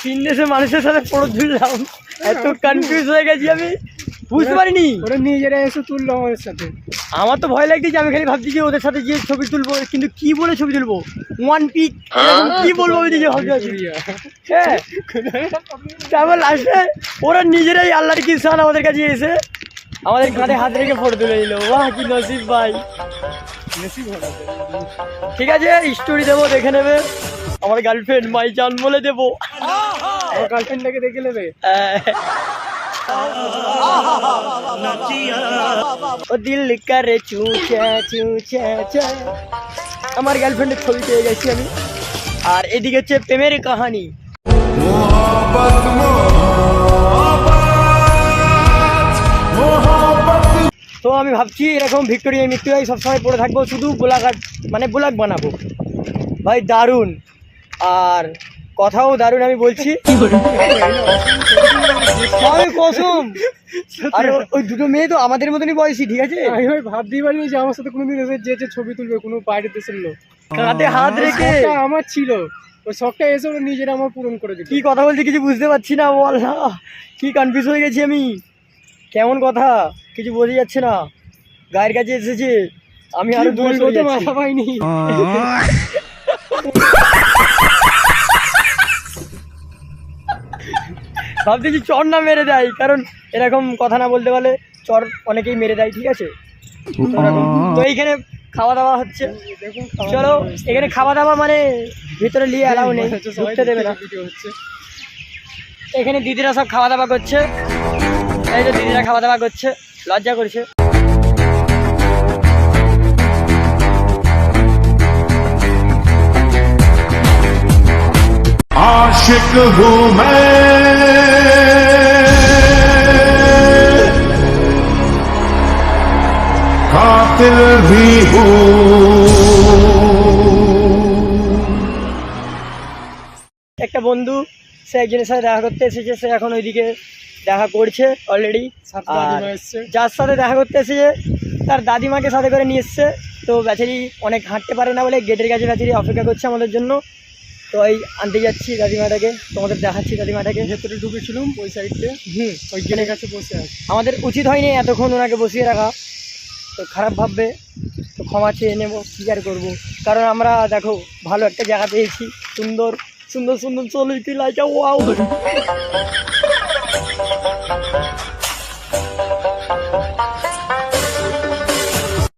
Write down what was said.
সিনদেশে মানুষের সাথে পড়ে ঝুললাম, এত কনফিউজ হয়ে গেছি আমি, বুঝতে পারিনি। ওরা নিজেরা এসে তুললো আমাদের সাথে। আমার তো ভয় লাগছে, আমি খালি ভাবছি যে ওদের সাথে গিয়ে ছবি তুলবো, কিন্তু কি বলে ছবি তুলবো, ওয়ান পিক কি বলবো আমি নিজে ভাবছি। হ্যাঁ, তারপর লাস্টে ওরা নিজেরাই আল্লাহর কিসান আমাদের কাছে এসে আমাদের কাঁধে হাত রেখে ফটো তুলে দিল। বাহ, কি নসিব ভাই। ঠিক আছে, স্টোরি দেবো, দেখে নেবে। আমার গার্লফ্রেন্ড মাই জান বলে দেবো। আমার গার্লফ্রেন্ডটাকে দেখে নেবে। ও দিল করে চু চা চু চা চা। আমার গার্লফ্রেন্ডের ছবি পেয়ে গেছি আমি। আর এদিকে হচ্ছে প্রেমের কাহানি। তো আমি ভাবছি এরকম ভিক্টোরিয়া মিত্রাই সবসময় পড়ে থাকবো, শুধু গোলাঘাট মানে ব্লগ বানাবো ভাই, দারুণ। আর কথাও দারুণ, আমি বলছি কসম। আর ওই দুটো মেয়ে তো আমাদের মতনই বয়সী, ঠিক আছে। আমি ভাই ভাবতেই পারিনি যে আমার সাথে কোনোদিন এসে যে ছবি তুলবে কোনো বাইরের দেশের লোক। কাঁধে হাত রেখে আমার ছিল ওই শখটা, এসে ওরা নিজেরা আমার পূরণ করে দিল। কি কথা বলছি কিছু বুঝতে পারছি না, বল না, কি কনফিউজ হয়ে গেছি আমি। কেমন কথা কিছু বোঝা যাচ্ছে না, গায়ের কাছে এসেছে, আমি আরো বলবো তো মাথা পাইনি। ভাবতেছি চর না মেরে দেয়, কারণ এরকম কথা না বলতে পারলে চর অনেকেই মেরে দেয়, ঠিক আছে। তো এইখানে খাওয়া দাওয়া হচ্ছে, চলো এখানে খাওয়া দাওয়া মানে ভিতরে নিয়ে অ্যালাউ নেই, ঢুকতে দেবে না। এখানে দিদিরা সব খাওয়া দাওয়া করছে, এই যে দিদিরা খাওয়া দাওয়া করছে, লজ্জা করছে। आशिक हूँ मैं, कातिल भी हूँ। একটা বন্ধু, সে একজনের সাথে দেখা করতে এসেছে, সে এখন ওইদিকে দেখা করছে অলরেডি। যার সাথে দেখা করতে এসেছে তার দাদিমাকে সাথে করে নিয়ে এসছে। তো বেচারি অনেক হাঁটতে পারে না বলে গেটের কাছে বেচারি অপেক্ষা করছে আমাদের জন্য। তো এই আনতে যাচ্ছি দাদিমাটাকে, তোমাদের দেখাচ্ছি দাদিমাটাকে। ভেতরে ঢুকেছিলাম ওই সাইডে, ওই গেটের কাছে বসে আছে। আমাদের উচিত হয়নি এতক্ষণ ওনাকে বসিয়ে রাখা, তো খারাপ ভাববে, তো ক্ষমা চেয়ে নেবো, স্বীকার করবো। কারণ আমরা দেখো ভালো একটা জায়গা পেয়েছি, সুন্দর সুন্দর সুন্দর, চলো একটু লাইটা ওয়াও।